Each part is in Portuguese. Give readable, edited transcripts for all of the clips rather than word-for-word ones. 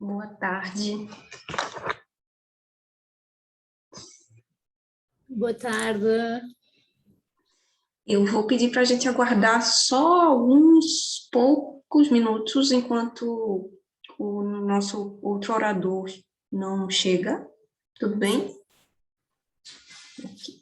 Boa tarde. Boa tarde. Eu vou pedir para a gente aguardar só uns poucos minutos enquanto o nosso outro orador não chega. Tudo bem? Aqui.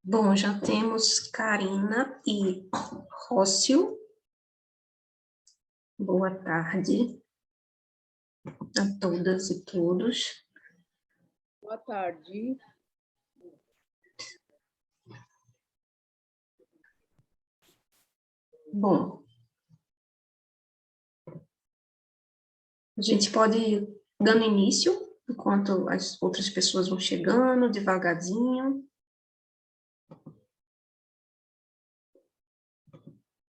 Bom, já temos Karina e Rócio. Boa tarde a todas e todos. Boa tarde. Bom, a gente pode ir dando início, enquanto as outras pessoas vão chegando, devagarzinho.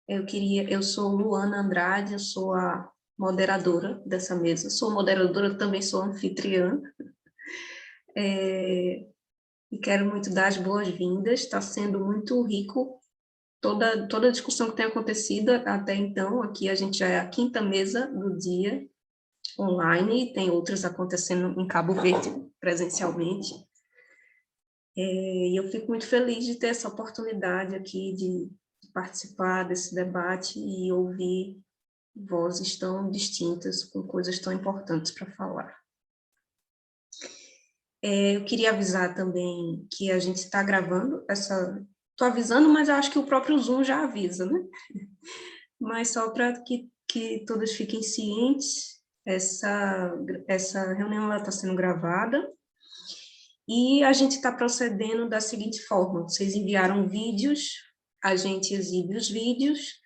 Eu sou Luana Andrade, eu sou a moderadora dessa mesa. Sou moderadora, também sou anfitriã. E quero muito dar as boas-vindas. Está sendo muito rico toda a discussão que tem acontecido até então. Aqui a gente já é a quinta mesa do dia online, tem outras acontecendo em Cabo Verde presencialmente. E eu fico muito feliz de ter essa oportunidade aqui de participar desse debate e ouvir vozes tão distintas, com coisas tão importantes para falar. Eu queria avisar também que a gente está gravando essa... Estou avisando, mas eu acho que o próprio Zoom já avisa, né? Mas só para que todos fiquem cientes, essa reunião está sendo gravada. E a gente está procedendo da seguinte forma: vocês enviaram vídeos, a gente exibe os vídeos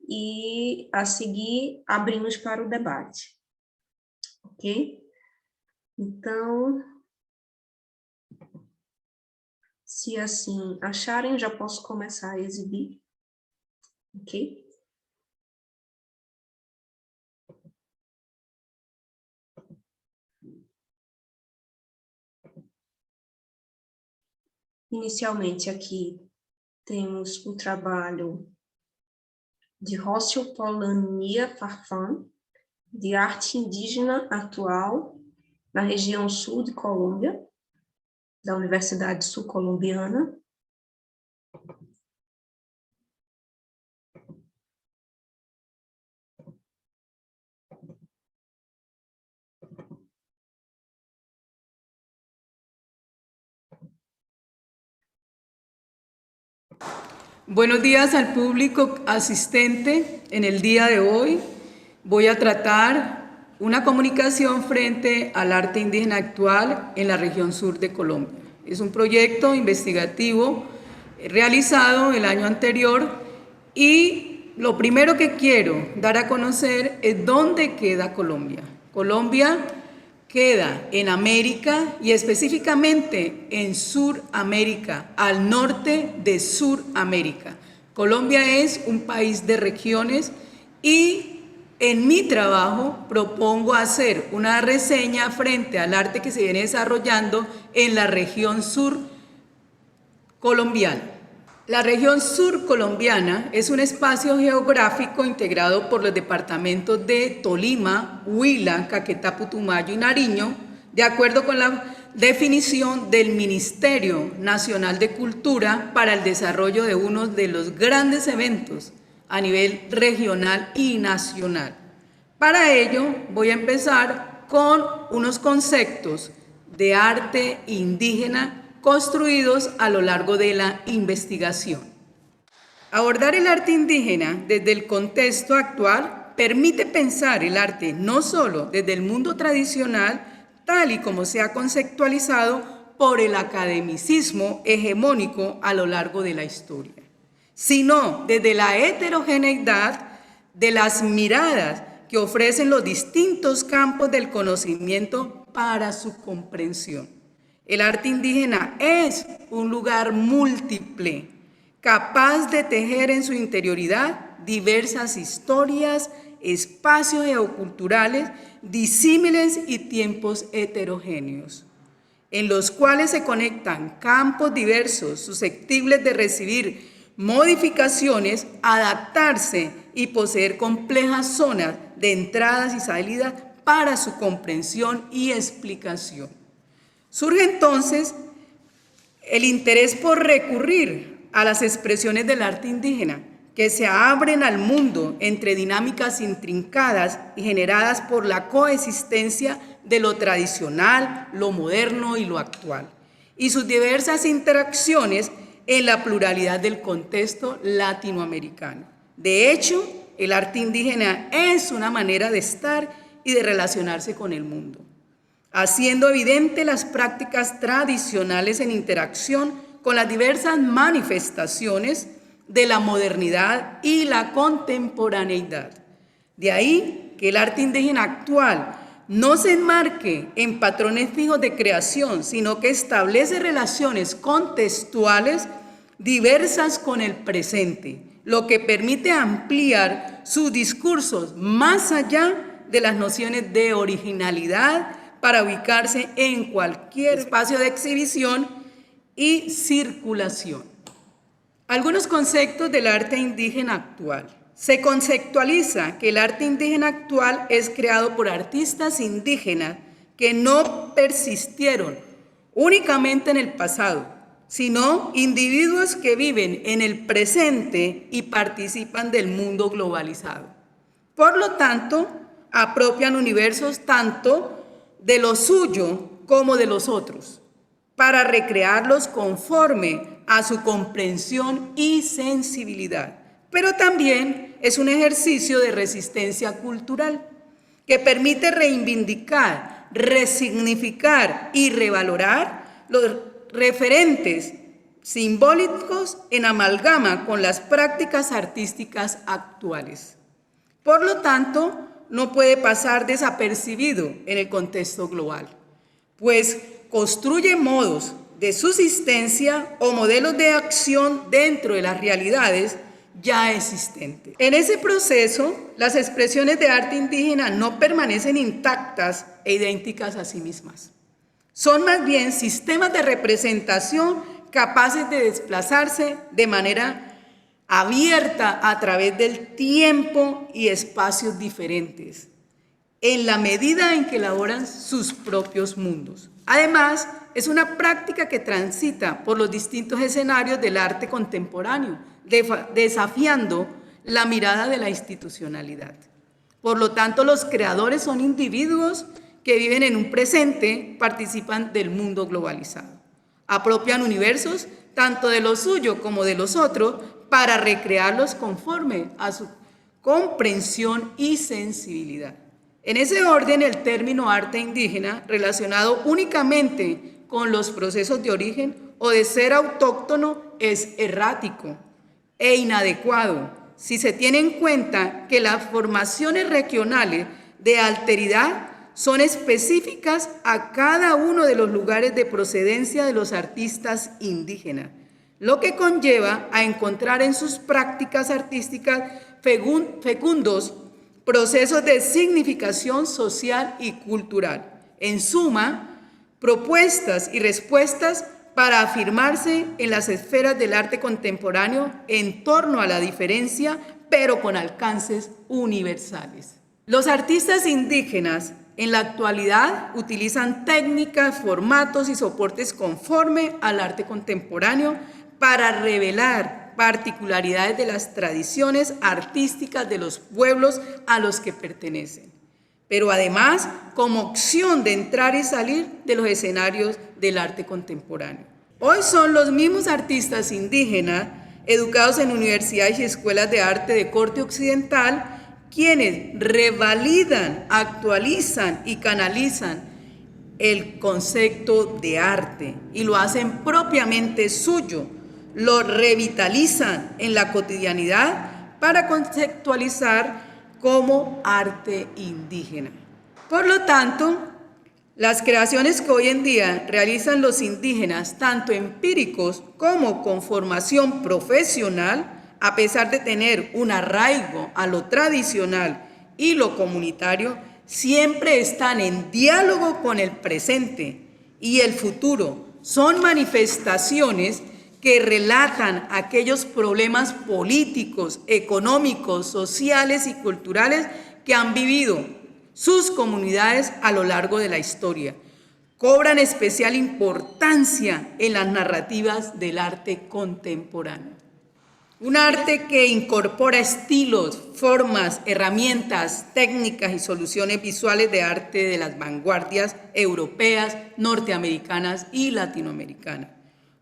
e, a seguir, abrimos para o debate. Ok? Então, se assim acharem, eu já posso começar a exibir. Ok? Inicialmente, aqui temos o trabalho de Rócio Polania Farfán, de arte indígena atual na região sul de Colômbia, da Universidade Sul-Colombiana. Buenos días al público asistente. En el día de hoy voy a tratar una comunicación frente al arte indígena actual en la región sur de Colombia. Es un proyecto investigativo realizado el año anterior y lo primero que quiero dar a conocer es dónde queda Colombia. Colombia queda en América y específicamente en Suramérica, al norte de Suramérica. Colombia es un país de regiones y en mi trabajo propongo hacer una reseña frente al arte que se viene desarrollando en la región sur colombiana. La región sur colombiana es un espacio geográfico integrado por los departamentos de Tolima, Huila, Caquetá, Putumayo y Nariño, de acuerdo con la definición del Ministerio Nacional de Cultura para el desarrollo de uno de los grandes eventos a nivel regional y nacional. Para ello voy a empezar con unos conceptos de arte indígena construidos a lo largo de la investigación. Abordar el arte indígena desde el contexto actual permite pensar el arte no solo desde el mundo tradicional, tal y como se ha conceptualizado por el academicismo hegemónico a lo largo de la historia, sino desde la heterogeneidad de las miradas que ofrecen los distintos campos del conocimiento para su comprensión. El arte indígena es un lugar múltiple, capaz de tejer en su interioridad diversas historias, espacios geoculturales, disímiles y tiempos heterogéneos, en los cuales se conectan campos diversos, susceptibles de recibir modificaciones, adaptarse y poseer complejas zonas de entradas y salidas para su comprensión y explicación. Surge entonces el interés por recurrir a las expresiones del arte indígena, que se abren al mundo entre dinámicas intrincadas y generadas por la coexistencia de lo tradicional, lo moderno y lo actual, y sus diversas interacciones en la pluralidad del contexto latinoamericano. De hecho, el arte indígena es una manera de estar y de relacionarse con el mundo, haciendo evidente las prácticas tradicionales en interacción con las diversas manifestaciones de la modernidad y la contemporaneidad. De ahí que el arte indígena actual no se enmarque en patrones fijos de creación, sino que establece relaciones contextuales diversas con el presente, lo que permite ampliar sus discursos más allá de las nociones de originalidad para ubicarse en cualquier espacio de exhibición y circulación. Algunos conceptos del arte indígena actual. Se conceptualiza que el arte indígena actual es creado por artistas indígenas que no persistieron únicamente en el pasado, sino individuos que viven en el presente y participan del mundo globalizado. Por lo tanto, apropian universos tanto de lo suyo como de los otros, para recrearlos conforme a su comprensión y sensibilidad. Pero también es un ejercicio de resistencia cultural que permite reivindicar, resignificar y revalorar los referentes simbólicos en amalgama con las prácticas artísticas actuales. Por lo tanto, no puede pasar desapercibido en el contexto global, pues construye modos de subsistencia o modelos de acción dentro de las realidades ya existentes. En ese proceso, las expresiones de arte indígena no permanecen intactas e idénticas a sí mismas. Son más bien sistemas de representación capaces de desplazarse de manera abierta a través del tiempo y espacios diferentes, en la medida en que elaboran sus propios mundos. Además, es una práctica que transita por los distintos escenarios del arte contemporáneo, desafiando la mirada de la institucionalidad. Por lo tanto, los creadores son individuos que viven en un presente, participan del mundo globalizado, apropian universos tanto de lo suyo como de los otros para recrearlos conforme a su comprensión y sensibilidad. En ese orden, el término arte indígena, relacionado únicamente con los procesos de origen o de ser autóctono, es errático e inadecuado si se tiene en cuenta que las formaciones regionales de alteridad son específicas a cada uno de los lugares de procedencia de los artistas indígenas, lo que conlleva a encontrar en sus prácticas artísticas fecundos procesos de significación social y cultural. En suma, propuestas y respuestas para afirmarse en las esferas del arte contemporáneo en torno a la diferencia, pero con alcances universales. Los artistas indígenas en la actualidad utilizan técnicas, formatos y soportes conforme al arte contemporáneo para revelar particularidades de las tradiciones artísticas de los pueblos a los que pertenecen, pero además como opción de entrar y salir de los escenarios del arte contemporáneo. Hoy son los mismos artistas indígenas educados en universidades y escuelas de arte de corte occidental quienes revalidan, actualizan y canalizan el concepto de arte y lo hacen propiamente suyo, lo revitalizan en la cotidianidad para conceptualizar como arte indígena. Por lo tanto, las creaciones que hoy en día realizan los indígenas, tanto empíricos como con formación profesional, a pesar de tener un arraigo a lo tradicional y lo comunitario, siempre están en diálogo con el presente y el futuro. Son manifestaciones que relatan aquellos problemas políticos, económicos, sociales y culturales que han vivido sus comunidades a lo largo de la historia. Cobran especial importancia en las narrativas del arte contemporáneo. Un arte que incorpora estilos, formas, herramientas, técnicas y soluciones visuales de arte de las vanguardias europeas, norteamericanas y latinoamericanas.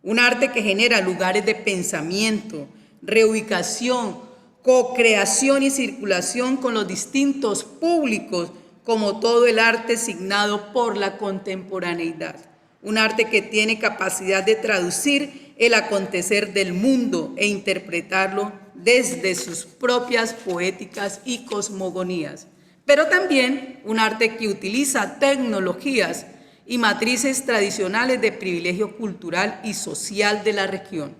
Un arte que genera lugares de pensamiento, reubicación, co-creación y circulación con los distintos públicos, como todo el arte signado por la contemporaneidad. Un arte que tiene capacidad de traducir el acontecer del mundo e interpretarlo desde sus propias poéticas y cosmogonías, pero también un arte que utiliza tecnologías y matrices tradicionales de privilegio cultural y social de la región.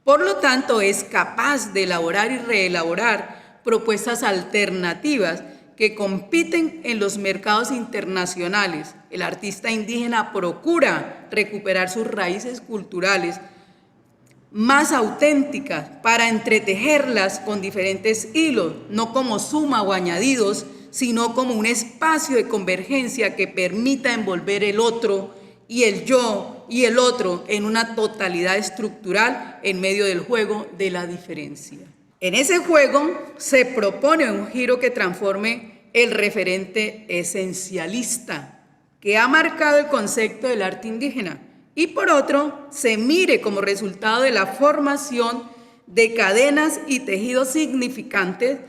Por lo tanto, es capaz de elaborar y reelaborar propuestas alternativas que compiten en los mercados internacionales. El artista indígena procura recuperar sus raíces culturales más auténticas para entretejerlas con diferentes hilos, no como suma o añadidos, sino como un espacio de convergencia que permita envolver el otro y el yo y el otro en una totalidad estructural en medio del juego de la diferencia. En ese juego se propone un giro que transforme el referente esencialista que ha marcado el concepto del arte indígena y por otro se mire como resultado de la formación de cadenas y tejidos significantes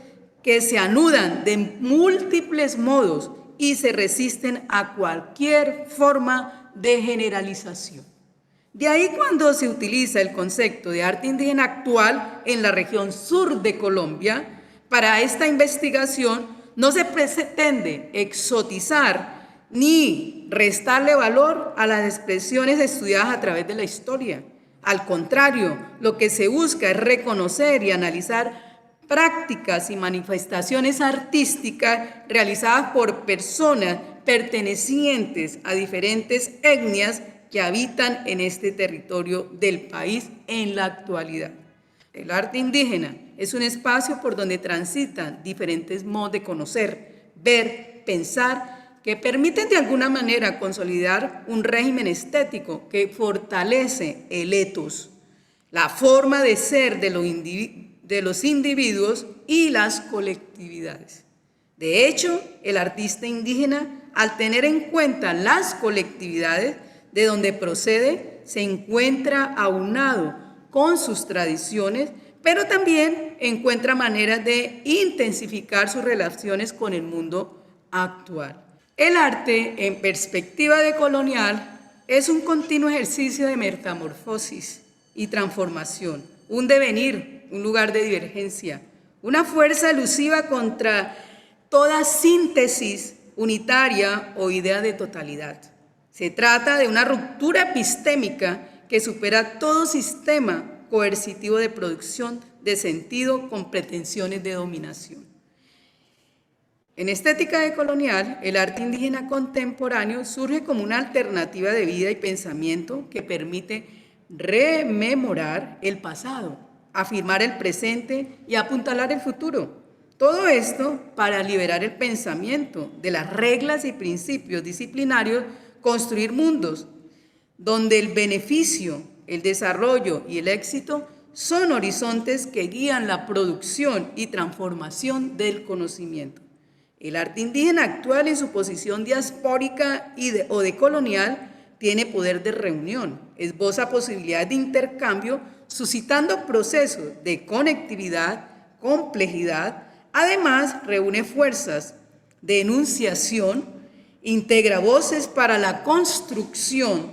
que se anudan de múltiples modos y se resisten a cualquier forma de generalización. De ahí cuando se utiliza el concepto de arte indígena actual en la región sur de Colombia, para esta investigación no se pretende exotizar ni restarle valor a las expresiones estudiadas a través de la historia. Al contrario, lo que se busca es reconocer y analizar prácticas y manifestaciones artísticas realizadas por personas pertenecientes a diferentes etnias que habitan en este territorio del país en la actualidad. El arte indígena es un espacio por donde transitan diferentes modos de conocer, ver, pensar, que permiten de alguna manera consolidar un régimen estético que fortalece el ethos, la forma de ser de los individuos y las colectividades. De hecho, el artista indígena, al tener en cuenta las colectividades de donde procede, se encuentra aunado con sus tradiciones, pero también encuentra maneras de intensificar sus relaciones con el mundo actual. El arte, en perspectiva decolonial, es un continuo ejercicio de metamorfosis y transformación, un devenir, un lugar de divergencia, una fuerza elusiva contra toda síntesis unitaria o idea de totalidad. Se trata de una ruptura epistémica que supera todo sistema coercitivo de producción de sentido con pretensiones de dominación. En estética decolonial, el arte indígena contemporáneo surge como una alternativa de vida y pensamiento que permite rememorar el pasado, afirmar el presente y apuntalar el futuro. Todo esto para liberar el pensamiento de las reglas y principios disciplinarios, construir mundos donde el beneficio, el desarrollo y el éxito son horizontes que guían la producción y transformación del conocimiento. El arte indígena actual en su posición diaspórica o decolonial tiene poder de reunión, esboza posibilidades de intercambio, suscitando procesos de conectividad, complejidad. Además, reúne fuerzas de enunciación, integra voces para la construcción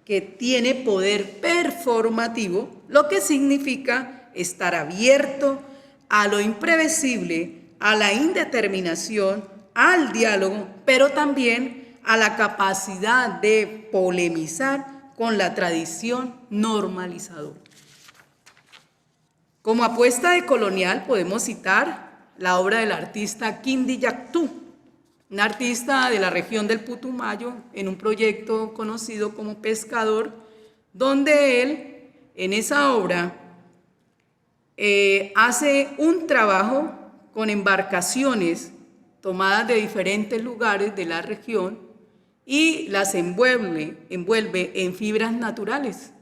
que tiene poder performativo, lo que significa estar abierto a lo imprevisible, a la indeterminación, al diálogo, pero también a la capacidad de polemizar con la tradición normalizadora. Como apuesta decolonial podemos citar la obra del artista Kindy Yactú, un artista de la región del Putumayo, en un proyecto conocido como Pescador, donde él, en esa obra, hace un trabajo con embarcaciones tomadas de diferentes lugares de la región y las envuelve en fibras naturales.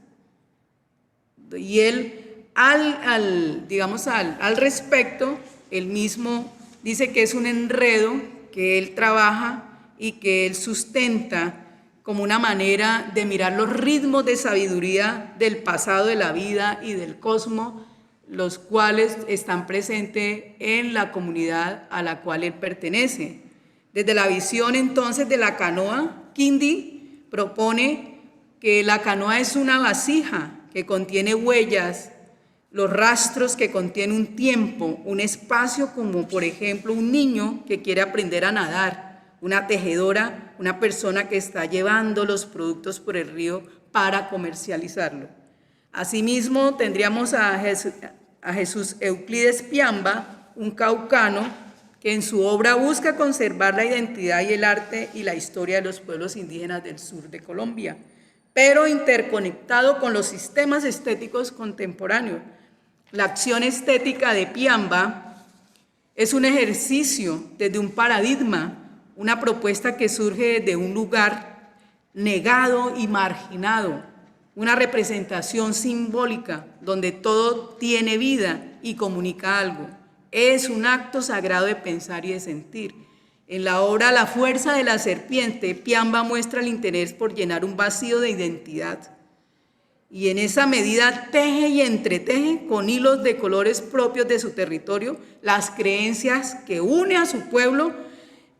Y él, al respecto, él mismo dice que es un enredo que él trabaja y que él sustenta como una manera de mirar los ritmos de sabiduría del pasado de la vida y del cosmos, los cuales están presentes en la comunidad a la cual él pertenece. Desde la visión entonces de la canoa, Kindy propone que la canoa es una vasija que contiene huellas, los rastros que contiene un tiempo, un espacio, como por ejemplo un niño que quiere aprender a nadar, una tejedora, una persona que está llevando los productos por el río para comercializarlo. Asimismo, tendríamos a Jesús Euclides Piamba, un caucano que en su obra busca conservar la identidad y el arte y la historia de los pueblos indígenas del sur de Colombia, pero interconectado con los sistemas estéticos contemporáneos. La acción estética de Piamba es un ejercicio desde un paradigma, una propuesta que surge de un lugar negado y marginado, una representación simbólica donde todo tiene vida y comunica algo. Es un acto sagrado de pensar y de sentir. En la obra La fuerza de la serpiente, Piamba muestra el interés por llenar un vacío de identidad. Y en esa medida teje y entreteje con hilos de colores propios de su territorio las creencias que une a su pueblo.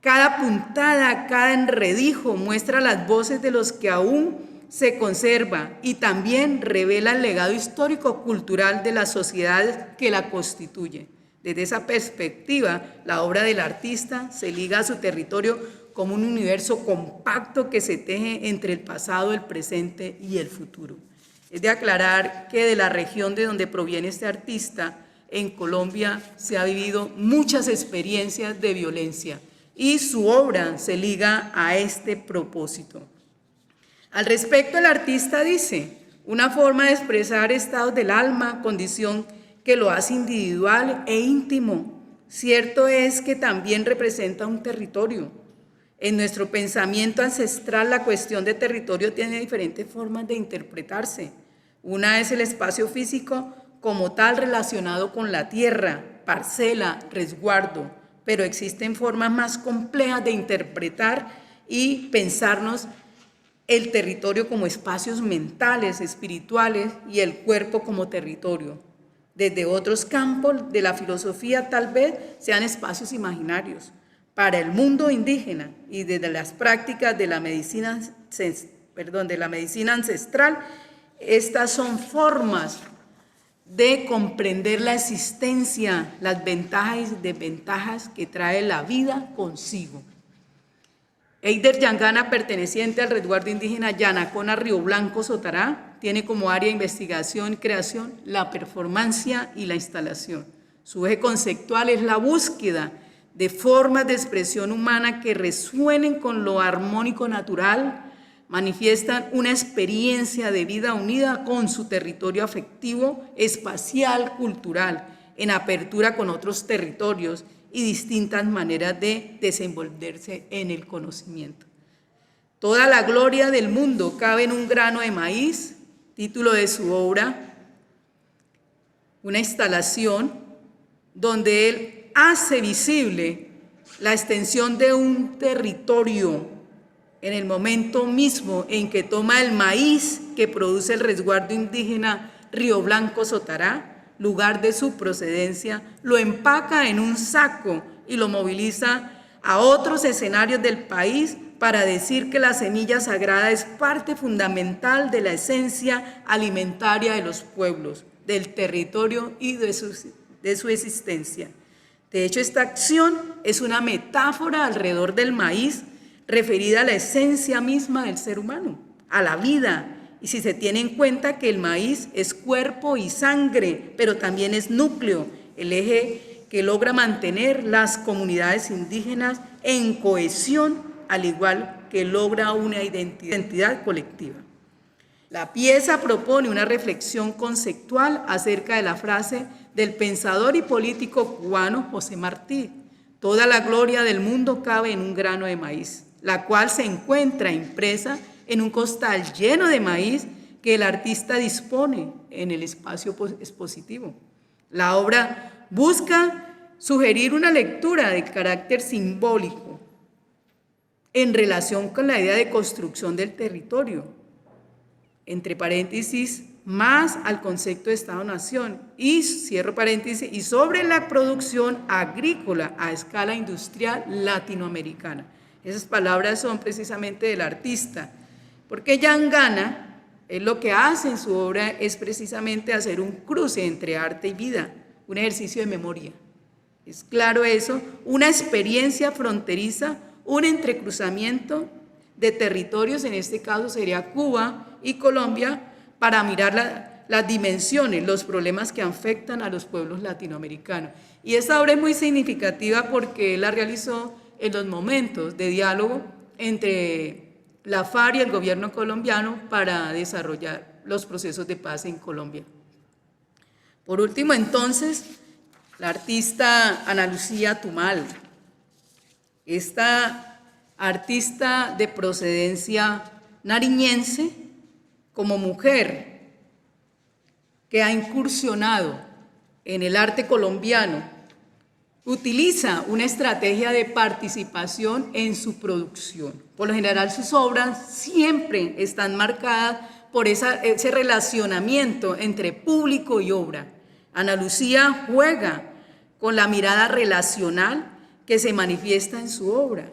Cada puntada, cada enredijo muestra las voces de los que aún se conserva y también revela el legado histórico-cultural de las sociedades que la constituyen. Desde esa perspectiva, la obra del artista se liga a su territorio como un universo compacto que se teje entre el pasado, el presente y el futuro. Es de aclarar que de la región de donde proviene este artista, en Colombia se ha vivido muchas experiencias de violencia y su obra se liga a este propósito. Al respecto, el artista dice, una forma de expresar estados del alma, condición que lo hace individual e íntimo. Cierto es que también representa un territorio. En nuestro pensamiento ancestral, la cuestión de territorio tiene diferentes formas de interpretarse. Una es el espacio físico como tal relacionado con la tierra, parcela, resguardo, pero existen formas más complejas de interpretar y pensarnos el territorio como espacios mentales, espirituales y el cuerpo como territorio. Desde otros campos de la filosofía tal vez sean espacios imaginarios. Para el mundo indígena y desde las prácticas de la medicina ancestral, estas son formas de comprender la existencia, las ventajas y desventajas que trae la vida consigo. Eider Yangana, perteneciente al resguardo indígena Yanacona Río Blanco Sotará, tiene como área de investigación y creación la performancia y la instalación. Su eje conceptual es la búsqueda de formas de expresión humana que resuenen con lo armónico natural, manifiestan una experiencia de vida unida con su territorio afectivo, espacial, cultural, en apertura con otros territorios y distintas maneras de desenvolverse en el conocimiento. Toda la gloria del mundo cabe en un grano de maíz, título de su obra, una instalación donde él hace visible la extensión de un territorio en el momento mismo en que toma el maíz que produce el resguardo indígena Río Blanco Sotará, lugar de su procedencia, lo empaca en un saco y lo moviliza a otros escenarios del país para decir que la semilla sagrada es parte fundamental de la esencia alimentaria de los pueblos, del territorio y de su existencia. De hecho, esta acción es una metáfora alrededor del maíz referida a la esencia misma del ser humano, a la vida. Y si se tiene en cuenta que el maíz es cuerpo y sangre, pero también es núcleo, el eje que logra mantener las comunidades indígenas en cohesión, al igual que logra una identidad colectiva. La pieza propone una reflexión conceptual acerca de la frase del pensador y político cubano José Martí: toda la gloria del mundo cabe en un grano de maíz, la cual se encuentra impresa en un costal lleno de maíz que el artista dispone en el espacio expositivo. La obra busca sugerir una lectura de carácter simbólico en relación con la idea de construcción del territorio, entre paréntesis, más al concepto de Estado-Nación, y cierro paréntesis, y sobre la producción agrícola a escala industrial latinoamericana. Esas palabras son precisamente del artista, porque Yangana, lo que hace en su obra es precisamente hacer un cruce entre arte y vida, un ejercicio de memoria. Es claro eso, una experiencia fronteriza, un entrecruzamiento de territorios, en este caso sería Cuba y Colombia, para mirar las dimensiones, los problemas que afectan a los pueblos latinoamericanos. Y esta obra es muy significativa porque él la realizó en los momentos de diálogo entre la FARC y el gobierno colombiano para desarrollar los procesos de paz en Colombia. Por último, entonces, la artista Ana Lucía Tumal, esta artista de procedencia nariñense, como mujer que ha incursionado en el arte colombiano, utiliza una estrategia de participación en su producción. Por lo general, sus obras siempre están marcadas por ese relacionamiento entre público y obra. Ana Lucía juega con la mirada relacional que se manifiesta en su obra.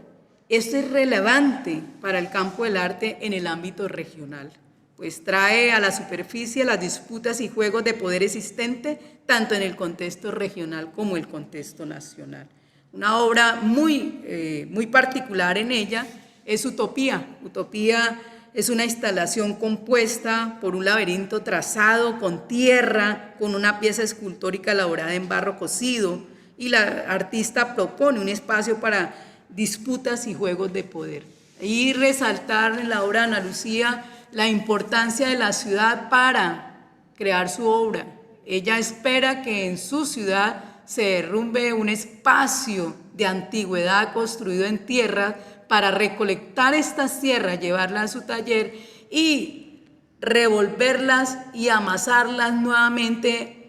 Esto es relevante para el campo del arte en el ámbito regional, pues trae a la superficie las disputas y juegos de poder existentes tanto en el contexto regional como el contexto nacional. Una obra muy particular en ella es Utopía. Utopía es una instalación compuesta por un laberinto trazado con tierra, con una pieza escultórica elaborada en barro cocido, y la artista propone un espacio para disputas y juegos de poder. Y resaltar en la obra de Ana Lucía la importancia de la ciudad para crear su obra. Ella espera que en su ciudad se derrumbe un espacio de antigüedad construido en tierra para recolectar estas tierras, llevarlas a su taller y revolverlas y amasarlas nuevamente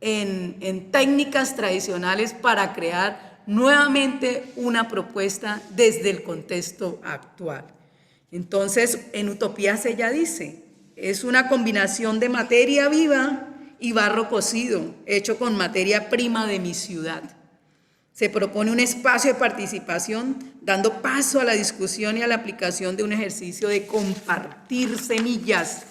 en técnicas tradicionales para crear nuevamente una propuesta desde el contexto actual. Entonces, en Utopías ella dice, es una combinación de materia viva y barro cocido, hecho con materia prima de mi ciudad. Se propone un espacio de participación, dando paso a la discusión y a la aplicación de un ejercicio de compartir semillas.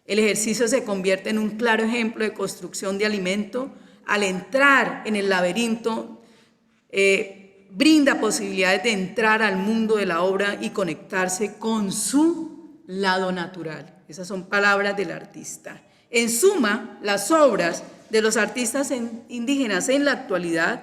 El ejercicio se convierte en un claro ejemplo de construcción de alimento. Al entrar en el laberinto, brinda posibilidades de entrar al mundo de la obra y conectarse con su lado natural. Esas son palabras del artista. En suma, las obras de los artistas indígenas en la actualidad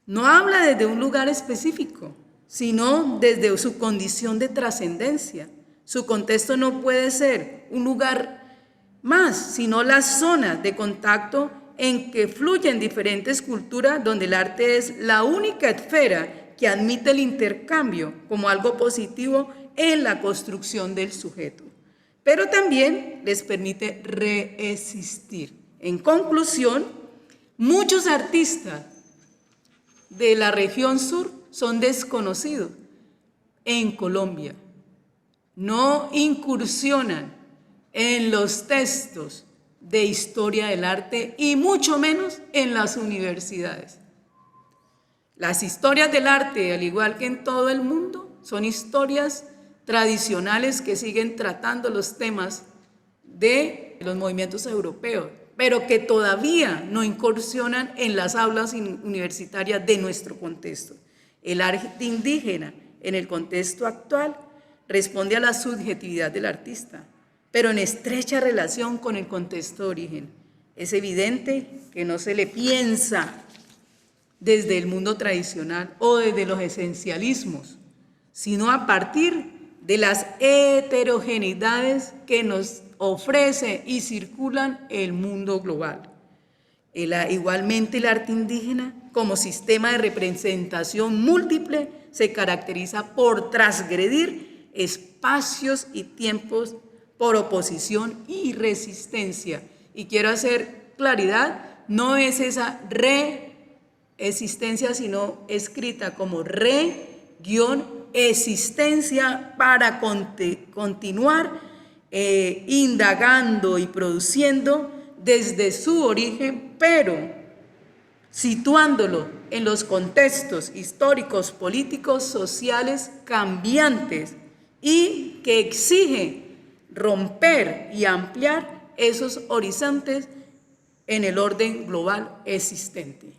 no habla desde un lugar específico, sino desde su condición de trascendencia. Su contexto no puede ser un lugar más, sino la zona de contacto en que fluyen diferentes culturas, donde el arte es la única esfera que admite el intercambio como algo positivo en la construcción del sujeto, pero también les permite reexistir. En conclusión, muchos artistas de la región sur son desconocidos en Colombia. No incursionan en los textos de historia del arte y mucho menos en las universidades. Las historias del arte, al igual que en todo el mundo, son historias tradicionales que siguen tratando los temas de los movimientos europeos, pero que todavía no incursionan en las aulas universitarias de nuestro contexto. El arte indígena, en el contexto actual, responde a la subjetividad del artista, pero en estrecha relación con el contexto de origen. Es evidente que no se le piensa desde el mundo tradicional o desde los esencialismos, sino a partir de las heterogeneidades que nos ofrece y circulan el mundo global. Igualmente, el arte indígena, como sistema de representación múltiple, se caracteriza por transgredir espacios y tiempos, por oposición y resistencia. Y quiero hacer claridad, no es esa re-existencia, sino escrita como re-existencia para continuar indagando y produciendo desde su origen, pero situándolo en los contextos históricos, políticos, sociales cambiantes y que exige romper y ampliar esos horizontes en el orden global existente.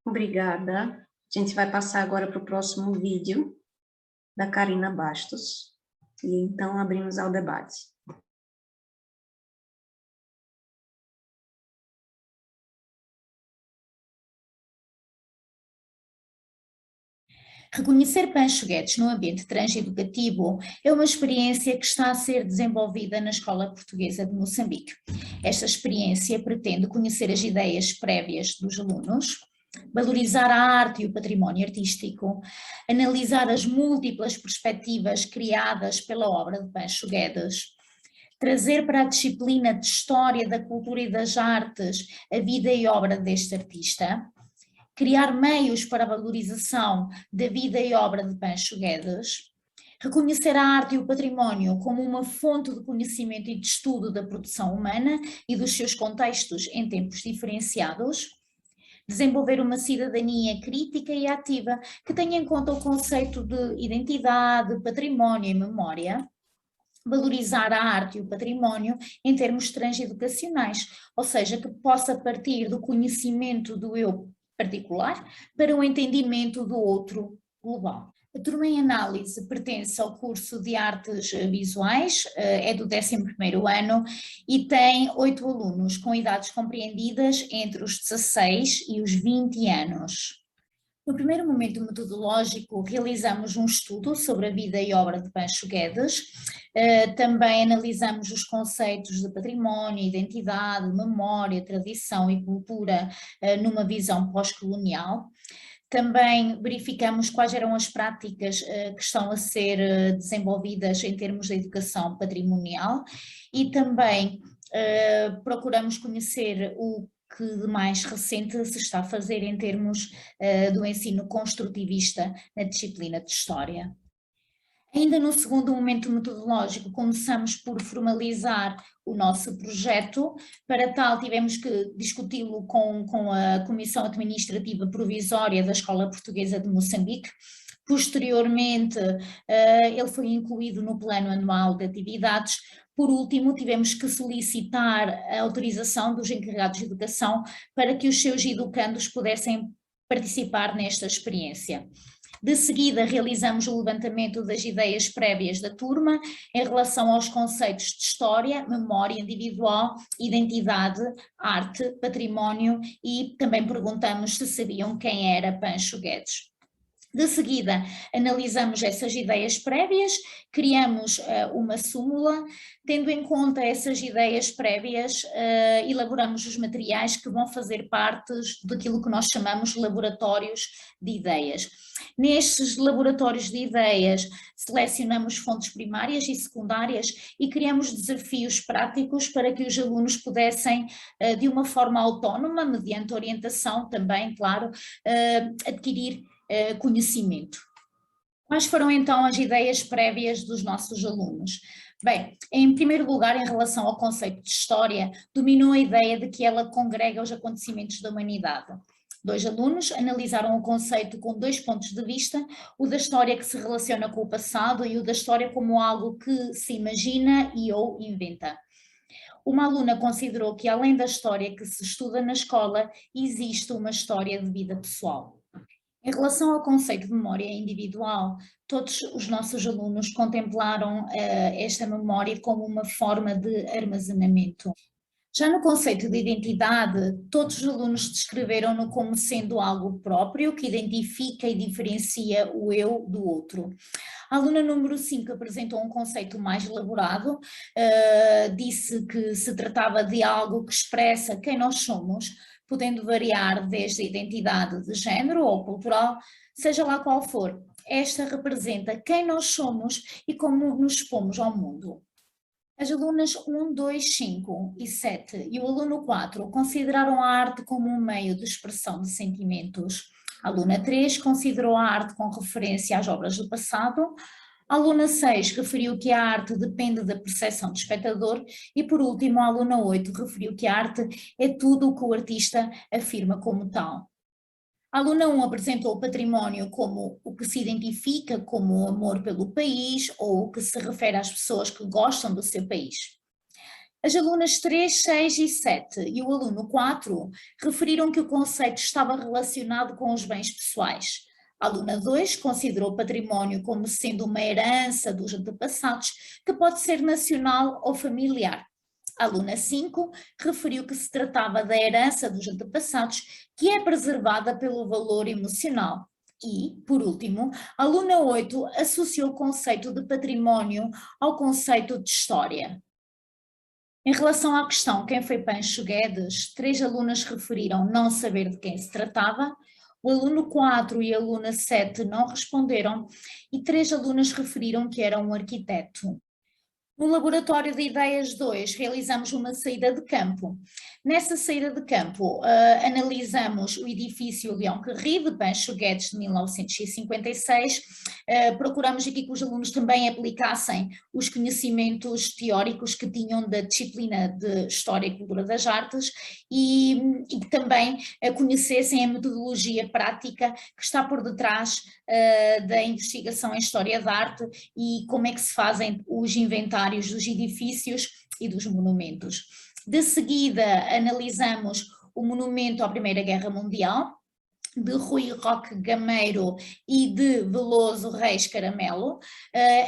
Obrigada. A gente vai passar agora para o próximo vídeo da Karina Bastos. E então abrimos ao debate. Reconhecer Pancho Guedes no ambiente transeducativo é uma experiência que está a ser desenvolvida na Escola Portuguesa de Moçambique. Esta experiência pretende conhecer as ideias prévias dos alunos, valorizar a arte e o património artístico, analisar as múltiplas perspectivas criadas pela obra de Pancho Guedes, trazer para a disciplina de História da Cultura e das Artes a vida e obra deste artista, criar meios para a valorização da vida e obra de Pancho Guedes, reconhecer a arte e o património como uma fonte de conhecimento e de estudo da produção humana e dos seus contextos em tempos diferenciados, desenvolver uma cidadania crítica e ativa que tenha em conta o conceito de identidade, património e memória, valorizar a arte e o património em termos transeducacionais, ou seja, que possa partir do conhecimento do eu particular para o entendimento do outro global. A turma em análise pertence ao curso de artes visuais, é do 11º ano e tem 8 alunos com idades compreendidas entre os 16 e os 20 anos. No primeiro momento metodológico, realizamos um estudo sobre a vida e obra de Pancho Guedes, também analisamos os conceitos de património, identidade, memória, tradição e cultura numa visão pós-colonial. Também verificamos quais eram as práticas que estão a ser desenvolvidas em termos de educação patrimonial e também procuramos conhecer o que de mais recente se está a fazer em termos do ensino construtivista na disciplina de História. Ainda no segundo momento metodológico, começamos por formalizar o nosso projeto. Para tal, tivemos que discuti-lo com a Comissão Administrativa Provisória da Escola Portuguesa de Moçambique. Posteriormente, ele foi incluído no Plano Anual de Atividades. Por último, tivemos que solicitar a autorização dos encarregados de educação para que os seus educandos pudessem participar nesta experiência. De seguida, realizamos o levantamento das ideias prévias da turma em relação aos conceitos de história, memória individual, identidade, arte, património e também perguntamos se sabiam quem era Pancho Guedes. De seguida, analisamos essas ideias prévias, criamos uma súmula, tendo em conta essas ideias prévias, elaboramos os materiais que vão fazer parte daquilo que nós chamamos laboratórios de ideias. Nestes laboratórios de ideias, selecionamos fontes primárias e secundárias e criamos desafios práticos para que os alunos pudessem, de uma forma autónoma, mediante orientação também, claro, adquirir conhecimento. Quais foram então as ideias prévias dos nossos alunos? Bem, em primeiro lugar, em relação ao conceito de história, dominou a ideia de que ela congrega os acontecimentos da humanidade. 2 alunos analisaram o conceito com 2 pontos de vista, o da história que se relaciona com o passado e o da história como algo que se imagina e ou inventa. Uma aluna considerou que além da história que se estuda na escola, existe uma história de vida pessoal. Em relação ao conceito de memória individual, todos os nossos alunos contemplaram esta memória como uma forma de armazenamento. Já no conceito de identidade, todos os alunos descreveram-no como sendo algo próprio, que identifica e diferencia o eu do outro. A aluna número 5 apresentou um conceito mais elaborado, disse que se tratava de algo que expressa quem nós somos, podendo variar desde a identidade de género ou cultural, seja lá qual for. Esta representa quem nós somos e como nos expomos ao mundo. As alunas 1, 2, 5 e 7 e o aluno 4 consideraram a arte como um meio de expressão de sentimentos. A aluna 3 considerou a arte com referência às obras do passado. A aluna 6 referiu que a arte depende da percepção do espectador e, por último, a aluna 8 referiu que a arte é tudo o que o artista afirma como tal. A aluna 1 apresentou o património como o que se identifica como o amor pelo país ou o que se refere às pessoas que gostam do seu país. As alunas 3, 6 e 7 e o aluno 4 referiram que o conceito estava relacionado com os bens pessoais. A aluna 2 considerou o património como sendo uma herança dos antepassados que pode ser nacional ou familiar. A aluna 5 referiu que se tratava da herança dos antepassados que é preservada pelo valor emocional. E, por último, a aluna 8 associou o conceito de património ao conceito de história. Em relação à questão quem foi Pancho Guedes, 3 alunas referiram não saber de quem se tratava, o aluno 4 e a aluna 7 não responderam e 3 alunas referiram que era um arquiteto. No Laboratório de Ideias 2 realizamos uma saída de campo. Nessa saída de campo analisamos o edifício Leão Carri de Pancho Guedes de 1956, procuramos aqui que os alunos também aplicassem os conhecimentos teóricos que tinham da disciplina de História e Cultura das Artes e que também conhecessem a metodologia prática que está por detrás da investigação em História da Arte e como é que se fazem os inventários dos edifícios e dos monumentos. De seguida, analisamos o monumento à Primeira Guerra Mundial, de Rui Roque Gameiro e de Veloso Reis Caramelo.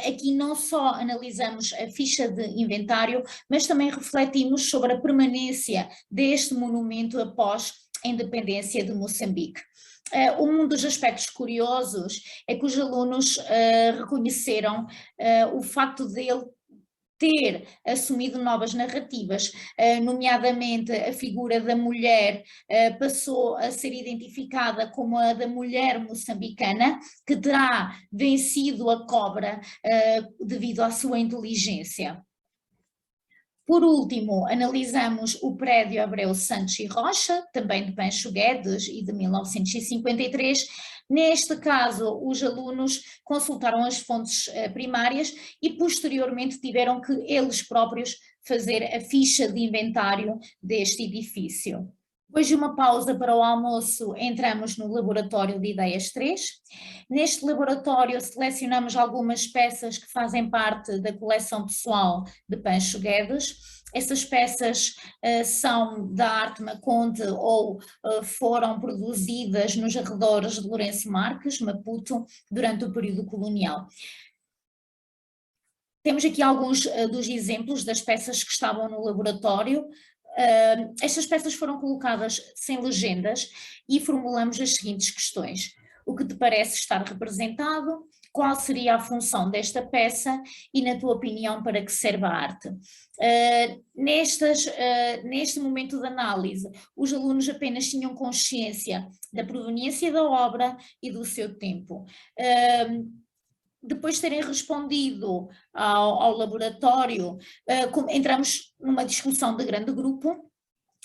Aqui não só analisamos a ficha de inventário, mas também refletimos sobre a permanência deste monumento após a independência de Moçambique. Um dos aspectos curiosos é que os alunos reconheceram o facto dele ter assumido novas narrativas, nomeadamente a figura da mulher passou a ser identificada como a da mulher moçambicana, que terá vencido a cobra devido à sua inteligência. Por último, analisamos o prédio Abreu Santos e Rocha, também de Pancho Guedes e de 1953. Neste caso, os alunos consultaram as fontes primárias e posteriormente tiveram que eles próprios fazer a ficha de inventário deste edifício. Depois de uma pausa para o almoço, entramos no Laboratório de Ideias 3. Neste laboratório selecionamos algumas peças que fazem parte da coleção pessoal de Pancho Guedes. Essas peças são da arte Maconde ou foram produzidas nos arredores de Lourenço Marques, Maputo, durante o período colonial. Temos aqui alguns dos exemplos das peças que estavam no laboratório. Estas peças foram colocadas sem legendas e formulamos as seguintes questões. O que te parece estar representado? Qual seria a função desta peça e, na tua opinião, para que serve a arte? Neste momento de análise, os alunos apenas tinham consciência da proveniência da obra e do seu tempo. Depois de terem respondido ao laboratório, entramos numa discussão de grande grupo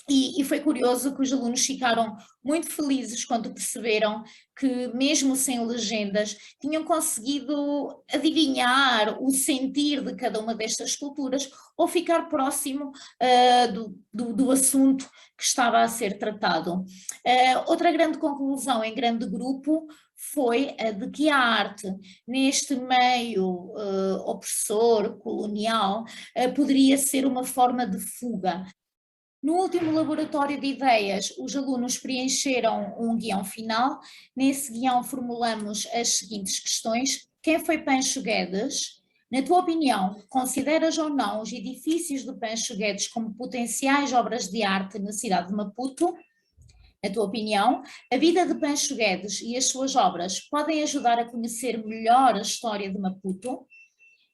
e foi curioso que os alunos ficaram muito felizes quando perceberam que, mesmo sem legendas, tinham conseguido adivinhar o sentir de cada uma destas esculturas ou ficar próximo do assunto que estava a ser tratado. Outra grande conclusão em grande grupo foi a de que a arte, neste meio opressor, colonial, poderia ser uma forma de fuga. No último laboratório de ideias, os alunos preencheram um guião final. Nesse guião formulamos as seguintes questões. Quem foi Pancho Guedes? Na tua opinião, consideras ou não os edifícios de Pancho Guedes como potenciais obras de arte na cidade de Maputo? Na tua opinião, a vida de Pancho Guedes e as suas obras podem ajudar a conhecer melhor a história de Maputo?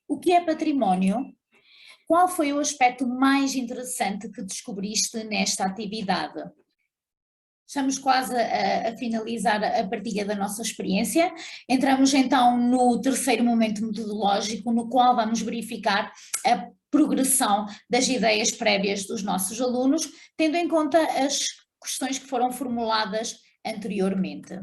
O que é património? Qual foi o aspecto mais interessante que descobriste nesta atividade? Estamos quase a finalizar a partilha da nossa experiência. Entramos então no terceiro momento metodológico, no qual vamos verificar a progressão das ideias prévias dos nossos alunos, tendo em conta as questões que foram formuladas anteriormente.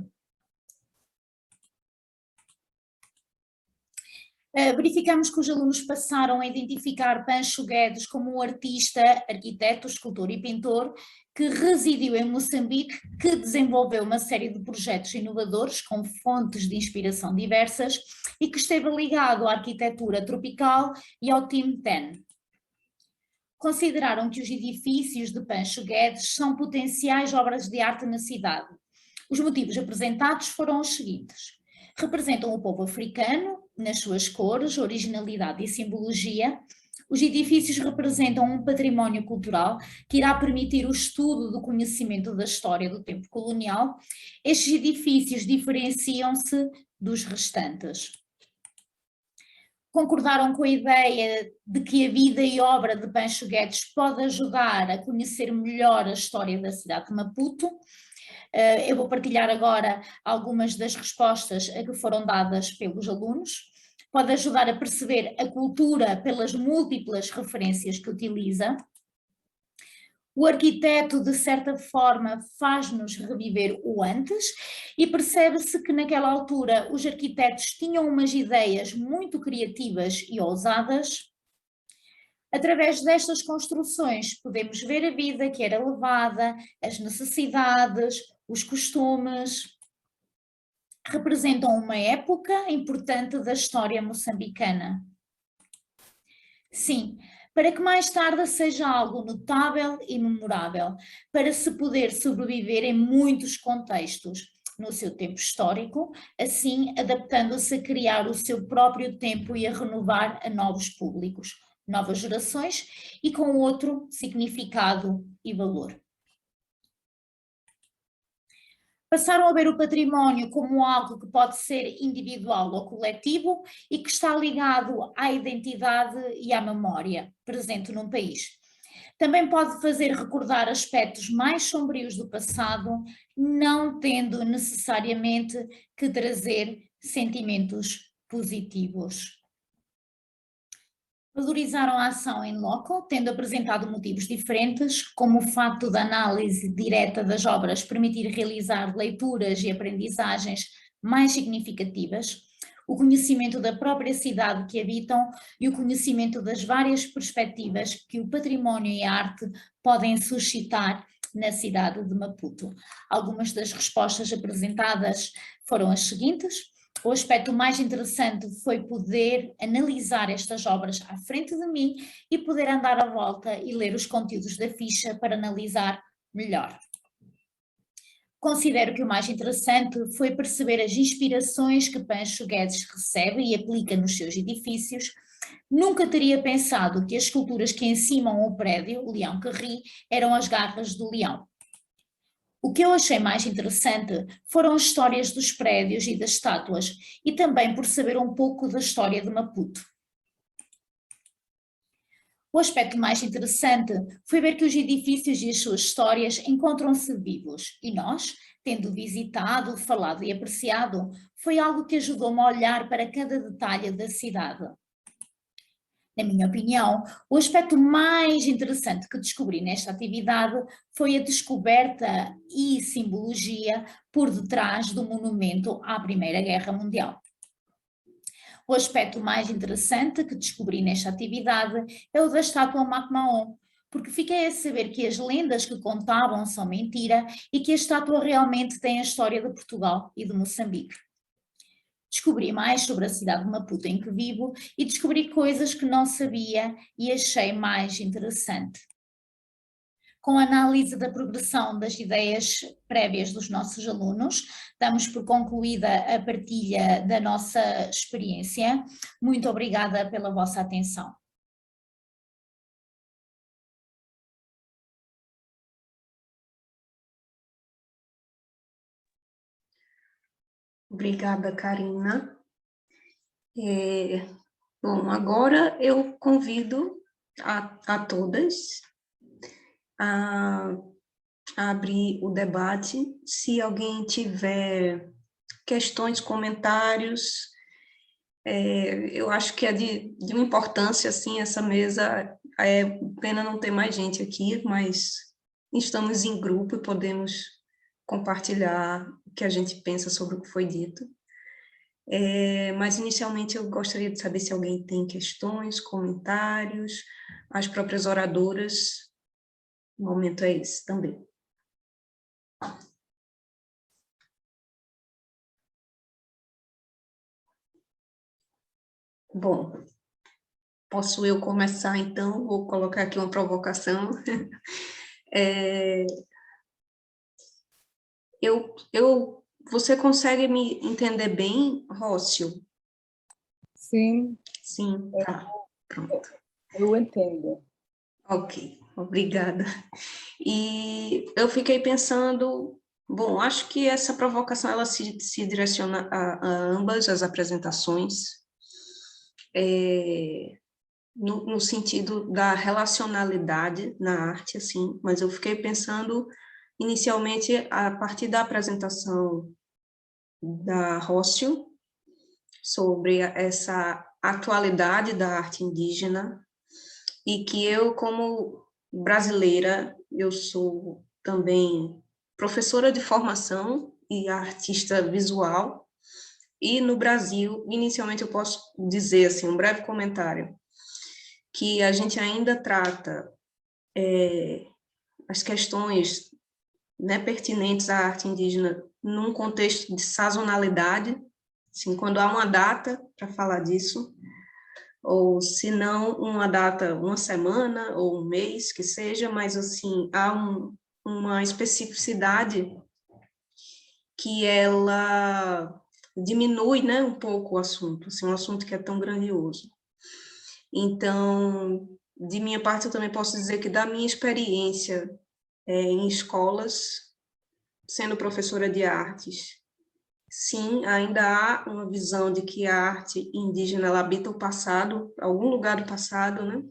Verificamos que os alunos passaram a identificar Pancho Guedes como um artista, arquiteto, escultor e pintor que residiu em Moçambique, que desenvolveu uma série de projetos inovadores com fontes de inspiração diversas e que esteve ligado à arquitetura tropical e ao Team 10. Consideraram que os edifícios de Pancho Guedes são potenciais obras de arte na cidade. Os motivos apresentados foram os seguintes. Representam o povo africano, nas suas cores, originalidade e simbologia. Os edifícios representam um património cultural que irá permitir o estudo do conhecimento da história do tempo colonial. Estes edifícios diferenciam-se dos restantes. Concordaram com a ideia de que a vida e obra de Pancho Guedes pode ajudar a conhecer melhor a história da cidade de Maputo. Eu vou partilhar agora algumas das respostas a que foram dadas pelos alunos. Pode ajudar a perceber a cultura pelas múltiplas referências que utiliza. O arquiteto, de certa forma, faz-nos reviver o antes e percebe-se que naquela altura os arquitetos tinham umas ideias muito criativas e ousadas. Através destas construções podemos ver a vida que era levada, as necessidades, os costumes. Representam uma época importante da história moçambicana. Sim, para que mais tarde seja algo notável e memorável, para se poder sobreviver em muitos contextos no seu tempo histórico, assim adaptando-se a criar o seu próprio tempo e a renovar a novos públicos, novas gerações e com outro significado e valor. Passaram a ver o património como algo que pode ser individual ou coletivo e que está ligado à identidade e à memória presente num país. Também pode fazer recordar aspectos mais sombrios do passado, não tendo necessariamente que trazer sentimentos positivos. Valorizaram a ação em loco, tendo apresentado motivos diferentes, como o facto da análise direta das obras permitir realizar leituras e aprendizagens mais significativas, o conhecimento da própria cidade que habitam e o conhecimento das várias perspectivas que o património e a arte podem suscitar na cidade de Maputo. Algumas das respostas apresentadas foram as seguintes. O aspecto mais interessante foi poder analisar estas obras à frente de mim e poder andar à volta e ler os conteúdos da ficha para analisar melhor. Considero que o mais interessante foi perceber as inspirações que Pancho Guedes recebe e aplica nos seus edifícios. Nunca teria pensado que as esculturas que encimam o prédio, o Leão que ri, eram as garras do leão. O que eu achei mais interessante foram as histórias dos prédios e das estátuas e também por saber um pouco da história de Maputo. O aspecto mais interessante foi ver que os edifícios e as suas histórias encontram-se vivos e nós, tendo visitado, falado e apreciado, foi algo que ajudou-me a olhar para cada detalhe da cidade. Na minha opinião, o aspecto mais interessante que descobri nesta atividade foi a descoberta e simbologia por detrás do monumento à Primeira Guerra Mundial. O aspecto mais interessante que descobri nesta atividade é o da estátua MacMahon, porque fiquei a saber que as lendas que contavam são mentira e que a estátua realmente tem a história de Portugal e de Moçambique. Descobri mais sobre a cidade de Maputo em que vivo e descobri coisas que não sabia e achei mais interessante. Com a análise da progressão das ideias prévias dos nossos alunos, damos por concluída a partilha da nossa experiência. Muito obrigada pela vossa atenção. Obrigada, Karina. Bom, agora eu convido a todas a abrir o debate. Se alguém tiver questões, comentários, eu acho que é de uma importância, assim, essa mesa. É pena não ter mais gente aqui, mas estamos em grupo e podemos compartilhar o que a gente pensa sobre o que foi dito. Mas, inicialmente, eu gostaria de saber se alguém tem questões, comentários, as próprias oradoras. O momento é esse também. Bom, posso eu começar, então? Vou colocar aqui uma provocação. Você consegue me entender bem, Rócio? Sim. Sim, tá, pronto. Eu entendo. Ok, obrigada. E eu fiquei pensando, bom, acho que essa provocação ela se direciona a ambas as apresentações, no sentido da relacionalidade na arte, assim, mas eu fiquei pensando inicialmente a partir da apresentação da Rócio sobre essa atualidade da arte indígena e que eu, como brasileira, eu sou também professora de formação e artista visual, e no Brasil, inicialmente eu posso dizer, assim, um breve comentário, que a gente ainda trata as questões, né, pertinentes à arte indígena num contexto de sazonalidade, assim, quando há uma data para falar disso, ou se não uma data, uma semana ou um mês, que seja, mas assim, há uma especificidade que ela diminui, né, um pouco o assunto, assim, um assunto que é tão grandioso. Então, de minha parte, eu também posso dizer que da minha experiência em escolas, sendo professora de artes, sim, ainda há uma visão de que a arte indígena ela habita o passado, algum lugar do passado, né?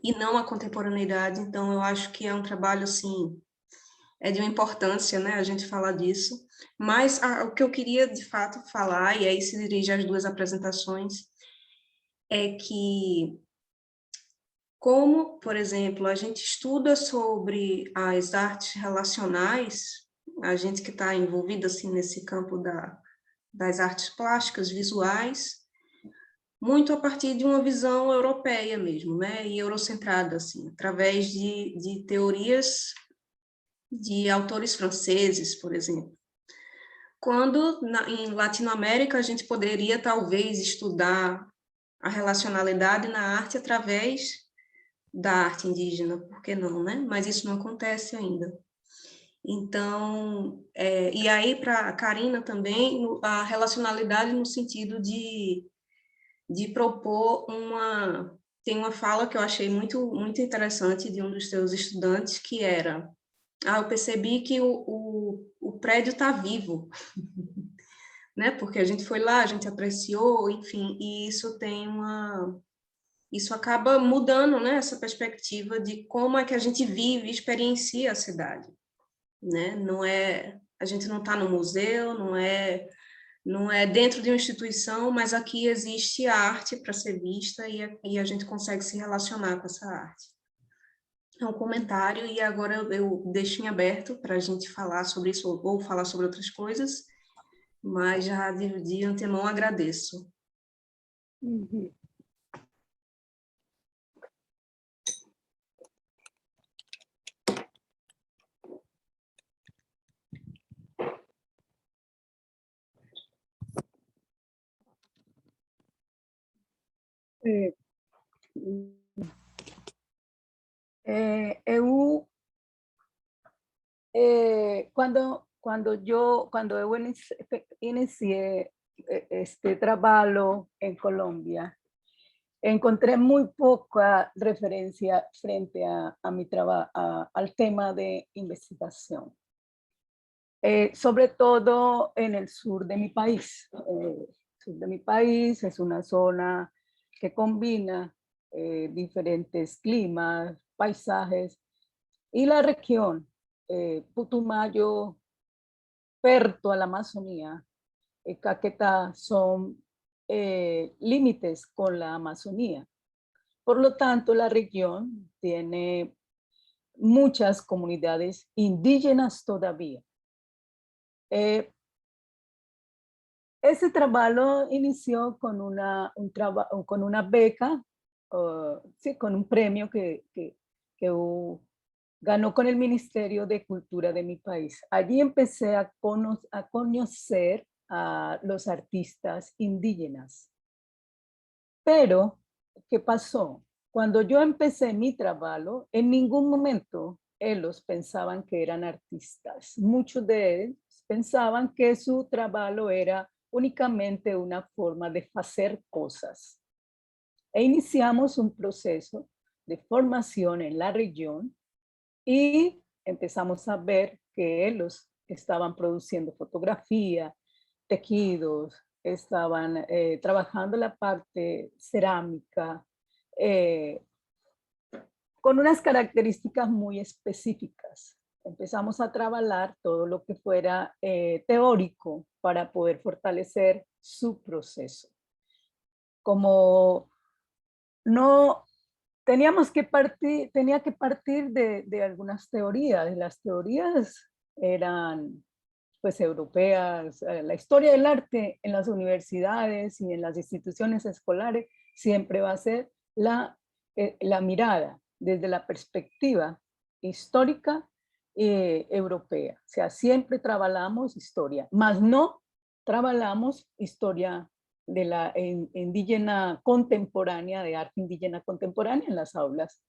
E não a contemporaneidade. Então, eu acho que é um trabalho, assim, de uma importância, né, a gente falar disso. Mas o que eu queria, de fato, falar, e aí se dirige às duas apresentações, é que, como, por exemplo, a gente estuda sobre as artes relacionais, a gente que está envolvida, assim, nesse campo das artes plásticas, visuais, muito a partir de uma visão europeia mesmo, né, e eurocentrada, assim, através de teorias de autores franceses, por exemplo. Quando em Latinoamérica a gente poderia talvez estudar a relacionalidade na arte através da arte indígena, por que não, né? Mas isso não acontece ainda. Então, e aí para a Karina também, a relacionalidade no sentido de propor uma... Tem uma fala que eu achei muito interessante de um dos seus estudantes, que era: eu percebi que o prédio está vivo, né? Porque a gente foi lá, a gente apreciou, enfim, e isso tem isso acaba mudando, né, essa perspectiva de como é que a gente vive e experiencia a cidade, né? A gente não está no museu, não é dentro de uma instituição, mas aqui existe arte para ser vista e a gente consegue se relacionar com essa arte. É um comentário, e agora eu deixo em aberto para a gente falar sobre isso ou falar sobre outras coisas, mas já de antemão agradeço. Uhum. É, eu, quando eu inicié este trabajo en Colombia, encontré muy poca referencia frente a mi trabajo, al tema de investigación. Sobre todo en el sur de mi país. El sur de mi país es una zona que combina diferentes climas, paisajes, y la región Putumayo, Perto a la Amazonía, Caquetá, son límites con la Amazonía. Por lo tanto, la región tiene muchas comunidades indígenas todavía. Ese trabajo inició con con una beca, sí, con un premio que ganó con el Ministerio de Cultura de mi país. Allí empecé a conocer a los artistas indígenas. Pero, ¿qué pasó? Cuando yo empecé mi trabajo, en ningún momento ellos pensaban que eran artistas. Muchos de ellos pensaban que su trabajo era únicamente una forma de hacer cosas. E iniciamos un proceso de formación en la región y empezamos a ver que ellos estaban produciendo fotografía, tejidos, estaban trabajando la parte cerámica, con unas características muy específicas. Empezamos a trabajar todo lo que fuera teórico para poder fortalecer su proceso. Como no teníamos que tenía que partir de algunas teorías. Las teorías eran pues europeas. La historia del arte en las universidades y en las instituciones escolares siempre va a ser la mirada desde la perspectiva histórica europea. O sea, siempre trabajamos historia, mas no trabajamos historia de la indígena contemporánea, de arte indígena contemporánea en las aulas.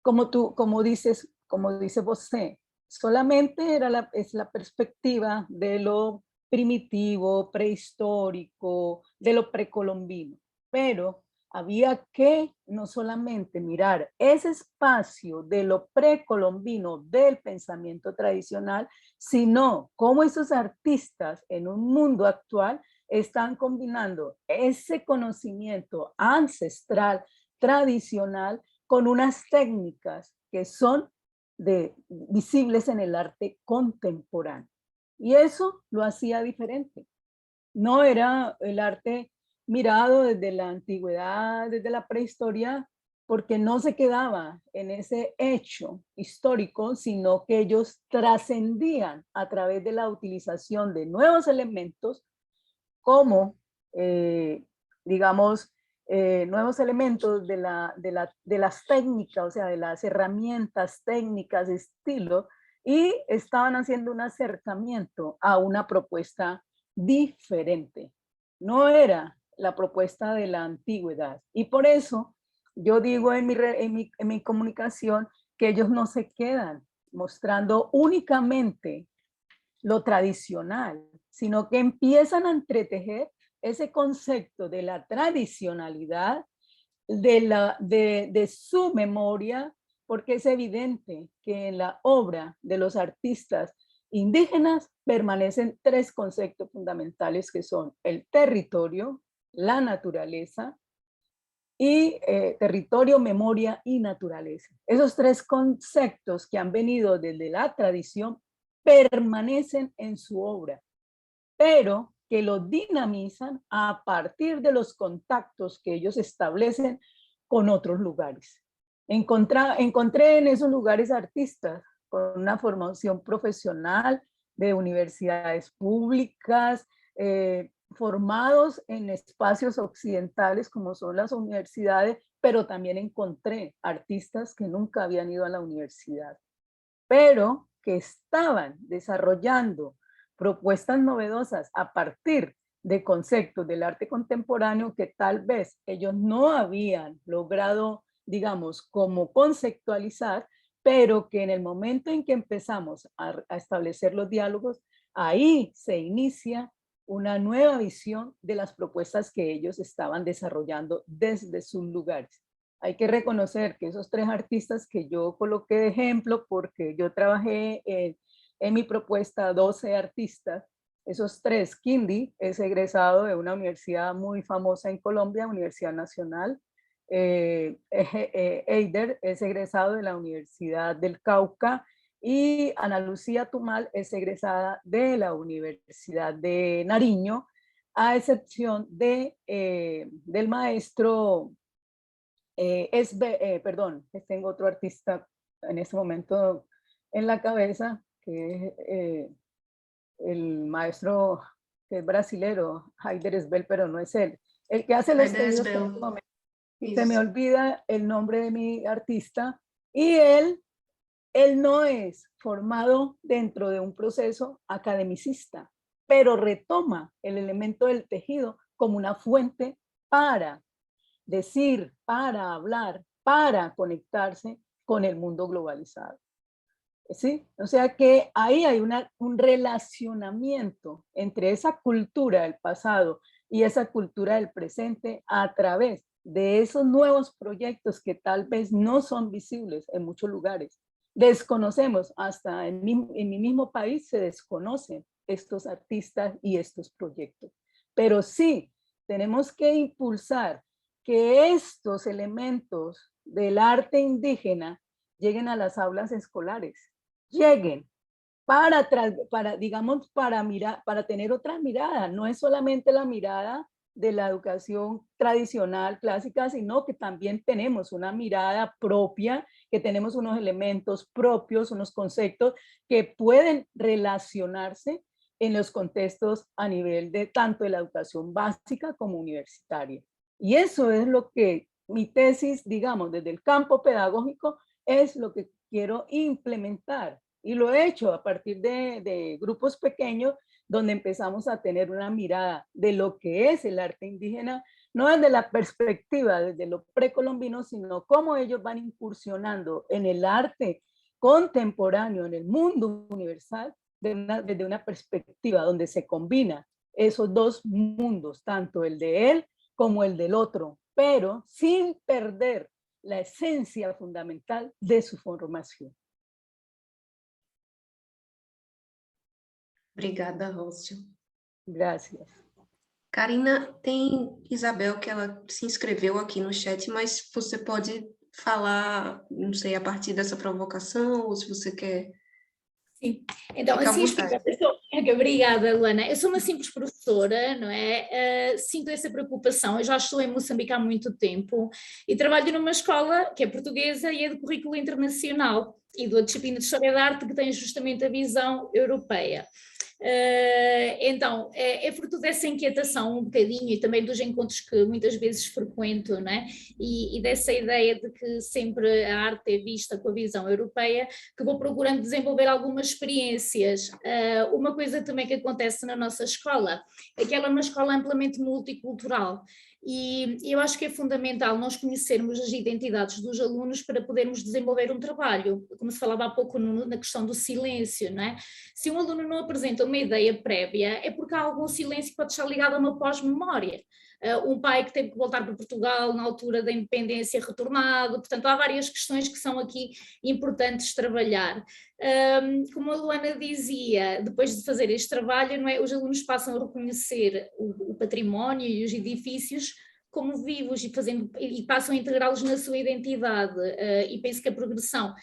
Como dice Bosé, solamente es la perspectiva de lo primitivo, prehistórico, de lo precolombino, pero había que no solamente mirar ese espacio de lo precolombino del pensamiento tradicional, sino cómo esos artistas en un mundo actual están combinando ese conocimiento ancestral, tradicional, con unas técnicas que son visibles en el arte contemporáneo. Y eso lo hacía diferente. No era el arte mirado desde la antigüedad, desde la prehistoria, porque no se quedaba en ese hecho histórico, sino que ellos trascendían a través de la utilización de nuevos elementos como, digamos, nuevos elementos de las técnicas, o sea, de las herramientas técnicas, estilo, y estaban haciendo un acercamiento a una propuesta diferente. No era la propuesta de la antigüedad. Y por eso yo digo en mi comunicación que ellos no se quedan mostrando únicamente lo tradicional, sino que empiezan a entretejer ese concepto de la tradicionalidad, de su memoria, porque es evidente que en la obra de los artistas indígenas permanecen tres conceptos fundamentales que son el territorio, la naturaleza y territorio, memoria y naturaleza. Esos tres conceptos que han venido desde la tradición permanecen en su obra, pero que lo dinamizan a partir de los contactos que ellos establecen con otros lugares. Encontré en esos lugares artistas con una formación profesional de universidades públicas, formados en espacios occidentales como son las universidades, pero también encontré artistas que nunca habían ido a la universidad, pero que estaban desarrollando propuestas novedosas a partir de conceptos del arte contemporáneo que tal vez ellos no habían logrado, digamos, como conceptualizar, pero que en el momento en que empezamos a establecer los diálogos, ahí se inicia una nueva visión de las propuestas que ellos estaban desarrollando desde sus lugares. Hay que reconocer que esos tres artistas que yo coloqué de ejemplo, porque yo trabajé en mi propuesta 12 artistas, esos tres, Kindy es egresado de una universidad muy famosa en Colombia, Universidad Nacional, Eider es egresado de la Universidad del Cauca, y Ana Lucía Tumal es egresada de la Universidad de Nariño, a excepción de, del maestro, perdón, tengo otro artista en este momento en la cabeza, que es el maestro que es brasilero, Heider Esbel, pero no es él. El que hace los pedidos en este momento. Se me olvida el nombre de mi artista, y él no es formado dentro de un proceso academicista, pero retoma el elemento del tejido como una fuente para decir, para hablar, para conectarse con el mundo globalizado. ¿Sí? O sea que ahí hay un relacionamiento entre esa cultura del pasado y esa cultura del presente a través de esos nuevos proyectos que tal vez no son visibles en muchos lugares. Desconocemos, hasta en mi mismo país se desconocen estos artistas y estos proyectos. Pero sí, tenemos que impulsar que estos elementos del arte indígena lleguen a las aulas escolares, lleguen digamos, para tener otra mirada. No es solamente la mirada de la educación tradicional, clásica, sino que también tenemos una mirada propia, que tenemos unos elementos propios, unos conceptos que pueden relacionarse en los contextos a nivel de tanto de la educación básica como universitaria. Y eso es lo que mi tesis, digamos, desde el campo pedagógico, es lo que quiero implementar. Y lo he hecho a partir de grupos pequeños, donde empezamos a tener una mirada de lo que es el arte indígena, no desde la perspectiva, desde lo precolombino, sino cómo ellos van incursionando en el arte contemporáneo, en el mundo universal, desde una perspectiva donde se combina esos dos mundos, tanto el de él como el del otro, pero sin perder la esencia fundamental de su formación. Obrigada, Rócio. Gracias. Karina, tem Isabel que ela se inscreveu aqui no chat, mas você pode falar, não sei, a partir dessa provocação, ou se você quer... Sim, então assim, obrigada, Luana. Eu sou uma simples professora, não é? Sinto essa preocupação, eu já estou em Moçambique há muito tempo e trabalho numa escola que é portuguesa e é de currículo internacional e da disciplina de História da Arte, que tem justamente a visão europeia. Então, é fruto dessa inquietação um bocadinho e também dos encontros que muitas vezes frequento, né? E dessa ideia de que sempre a arte é vista com a visão europeia, que vou procurando desenvolver algumas experiências. Uma coisa também que acontece na nossa escola é que ela é uma escola amplamente multicultural. E eu acho que é fundamental nós conhecermos as identidades dos alunos para podermos desenvolver um trabalho, como se falava há pouco na questão do silêncio, não é? Se um aluno não apresenta uma ideia prévia, é porque há algum silêncio que pode estar ligado a uma pós-memória. Um pai que teve que voltar para Portugal na altura da independência retornado, portanto há várias questões que são aqui importantes trabalhar. Como a Luana dizia, depois de fazer este trabalho, não é, os alunos passam a reconhecer o património e os edifícios como vivos e passam a integrá-los na sua identidade, e penso que a progressão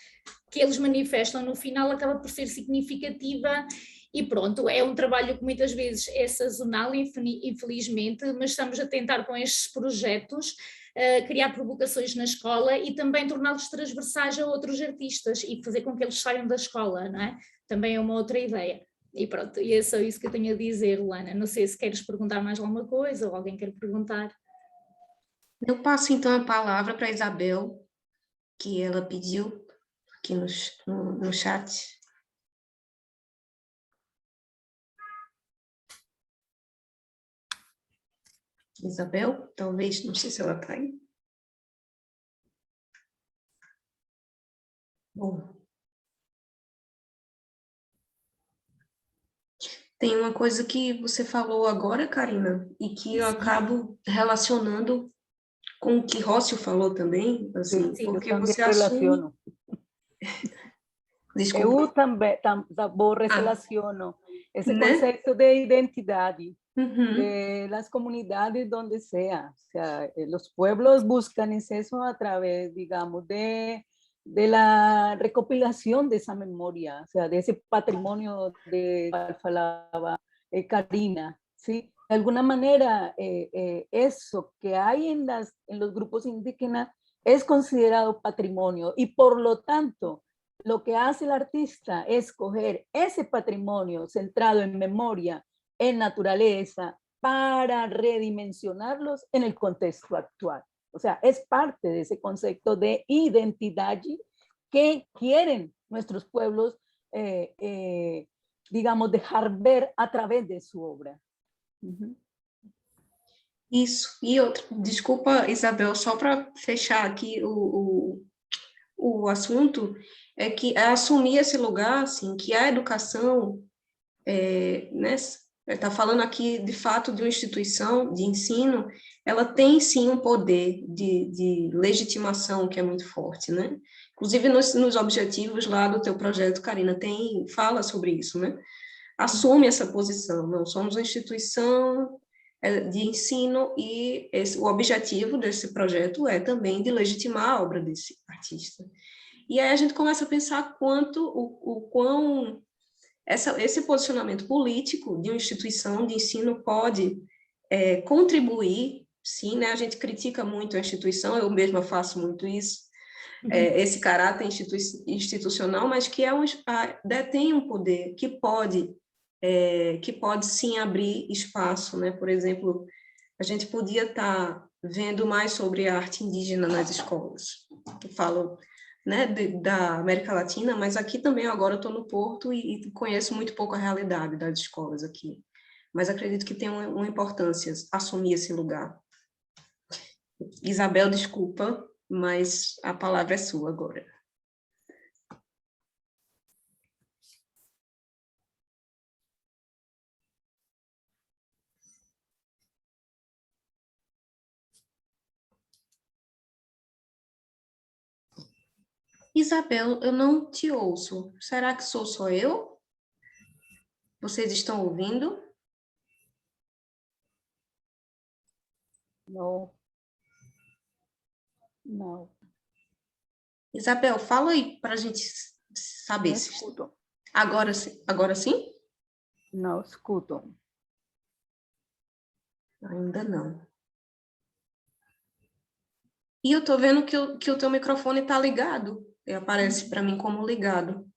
que eles manifestam no final acaba por ser significativa. E pronto, é um trabalho que muitas vezes é sazonal, infelizmente, mas estamos a tentar com estes projetos criar provocações na escola e também torná-los transversais a outros artistas e fazer com que eles saiam da escola, não é? Também é uma outra ideia. E pronto, e é só isso que eu tenho a dizer, Luana. Não sei se queres perguntar mais alguma coisa ou alguém quer perguntar. Eu passo então a palavra para a Isabel, que ela pediu aqui no chat. Isabel, talvez, não sei se ela está aí. Bom. Tem uma coisa que você falou agora, Karina, e que eu acabo relacionando com o que Rócio falou também, assim, Sim, porque eu também você assume... relaciono. Desculpa. Eu também relaciono esse né? conceito de identidade. Uhum. De las comunidades donde sea. O sea, los pueblos buscan eso a través, digamos, de la recopilación de esa memoria, o sea, de ese patrimonio de cual falaba Karina, ¿sí? De alguna manera, eso que hay en los grupos indígenas es considerado patrimonio y por lo tanto, lo que hace el artista es coger ese patrimonio centrado en memoria, en naturaleza, para redimensionarlos en el contexto actual. O sea, es parte de ese concepto de identidad que quieren nuestros pueblos, digamos, dejar ver a través de su obra. Uhum. Isso, e outra, desculpa, Isabel, só para fechar aqui o assunto, é que é assumir esse lugar, assim, que a educação, né, está falando aqui, de fato, de uma instituição de ensino, ela tem, sim, um poder de legitimação que é muito forte, né? Inclusive, nos objetivos lá do teu projeto, Karina, fala sobre isso, né? Assume essa posição, não somos uma instituição de ensino e o objetivo desse projeto é também de legitimar a obra desse artista. E aí a gente começa a pensar o quão esse posicionamento político de uma instituição de ensino pode contribuir, sim, né? A gente critica muito a instituição, eu mesma faço muito isso, esse caráter institucional, mas que detém um poder que pode sim abrir espaço, né? Por exemplo, a gente podia estar vendo mais sobre a arte indígena nas escolas. Eu falo, né, da América Latina, mas aqui também agora eu estou no Porto e conheço muito pouco a realidade das escolas aqui. Mas acredito que tem uma importância assumir esse lugar. Isabel, desculpa, mas a palavra é sua agora. Isabel, eu não te ouço. Será que sou só eu? Vocês estão ouvindo? Não. Não. Isabel, fala aí para a gente saber. Não escuto. Agora sim? Não escuto. Ainda não. E eu estou vendo que o teu microfone está ligado. Aparece para mim como ligado.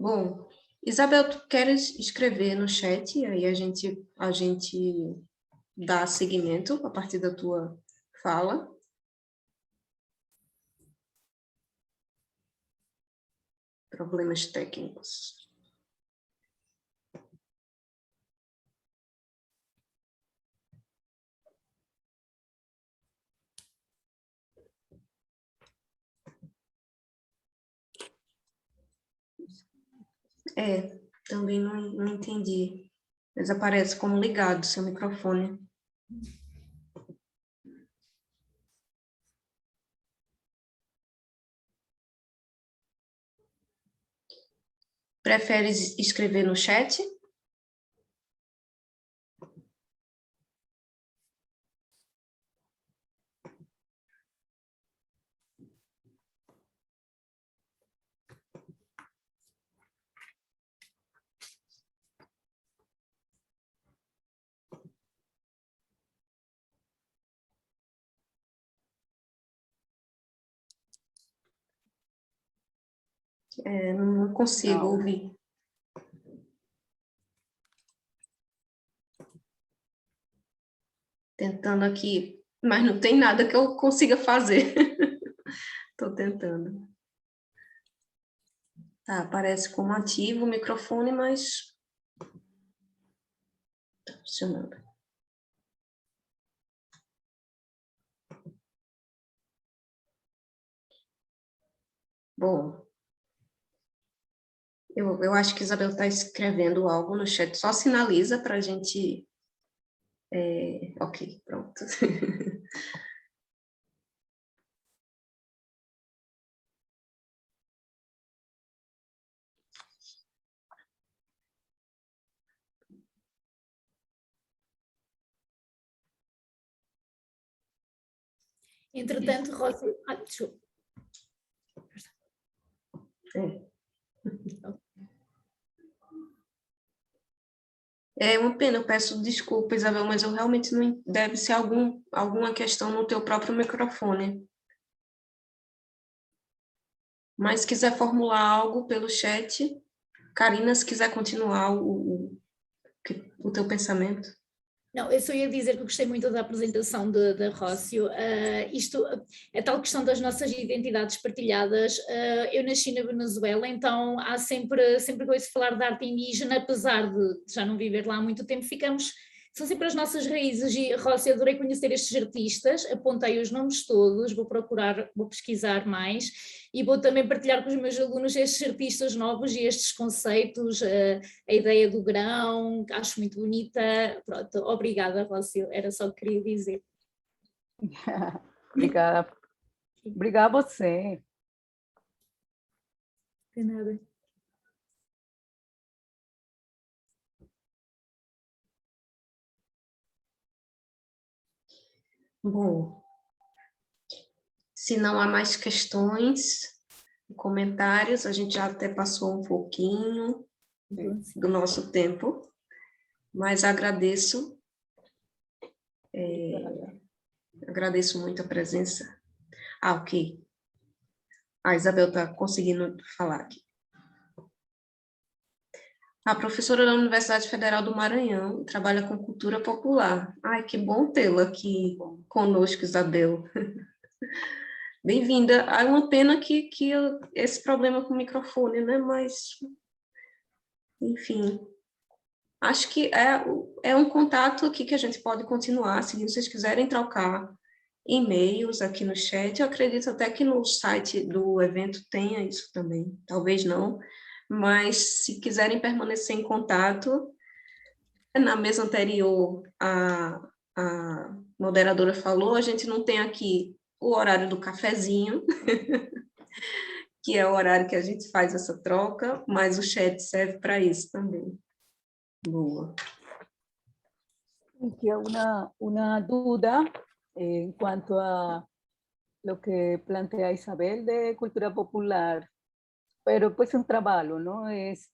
Bom, Isabel, tu queres escrever no chat e aí a gente dá seguimento a partir da tua fala? Problemas técnicos. Também não entendi. Mas aparece como ligado seu microfone. Preferes escrever no chat? Não consigo ouvir. Tentando aqui, mas não tem nada que eu consiga fazer. Estou tentando. Tá, aparece como ativo o microfone, mas tá funcionando. Bom, eu acho que a Isabel está escrevendo algo no chat. Só sinaliza para a gente... ok, pronto. Entretanto, Rosa... desculpa. É uma pena, eu peço desculpa, Isabel, mas eu realmente não... Deve ser alguma questão no teu próprio microfone. Mas se quiser formular algo pelo chat, Karina, se quiser continuar o teu pensamento. Não, eu só ia dizer que eu gostei muito da apresentação da Rócio. Isto, a tal questão das nossas identidades partilhadas, eu nasci na Venezuela, então há sempre que eu ouço falar de arte indígena, apesar de já não viver lá há muito tempo, são sempre as nossas raízes. E, Rócio, adorei conhecer estes artistas, apontei os nomes todos, vou pesquisar mais e vou também partilhar com os meus alunos estes artistas novos e estes conceitos, a ideia do grão, acho muito bonita. Pronto, obrigada, Rócio, era só o que queria dizer. Obrigada. Obrigada a você. De nada. Bom, se não há mais questões, comentários, a gente já até passou um pouquinho do nosso tempo, mas agradeço muito a presença. Ok. A Isabel está conseguindo falar aqui. A professora da Universidade Federal do Maranhão, trabalha com cultura popular. Ai, que bom tê-la aqui conosco, Isabel. Bem-vinda. É uma pena que esse problema com o microfone, né? Mas, enfim, acho que é um contato aqui que a gente pode continuar, se vocês quiserem trocar e-mails aqui no chat. Eu acredito até que no site do evento tenha isso também, talvez não, mas se quiserem permanecer em contato, na mesa anterior a moderadora falou, a gente não tem aqui o horário do cafezinho, que é o horário que a gente faz essa troca, mas o chat serve para isso também. Boa. Que una duda en cuanto a lo que plantea Isabel de cultura popular, pero pues un trabajo, ¿no? Es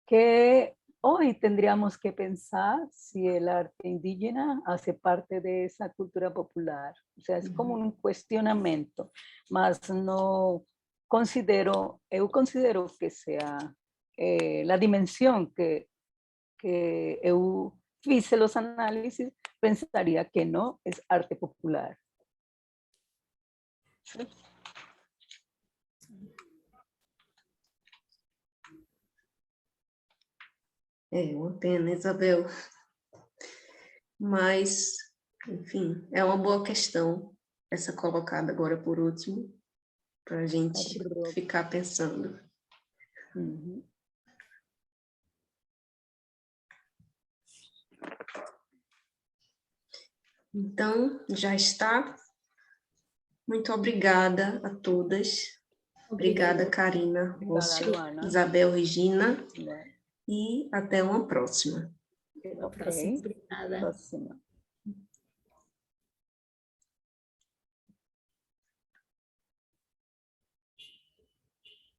que hoy tendríamos que pensar si el arte indígena hace parte de esa cultura popular. O sea, es como un cuestionamiento, mas no considero, yo considero que sea la dimensión que eu hice los análisis, pensaría que no es arte popular. ¿Sí? É uma pena, Isabel. Mas, enfim, é uma boa questão essa colocada agora por último, para a gente ficar pensando. Uhum. Então, já está. Muito obrigada a todas. Obrigada, Karina, Rócio, Isabel, Regina. E até uma próxima. Até a próxima. Obrigada. Próxima.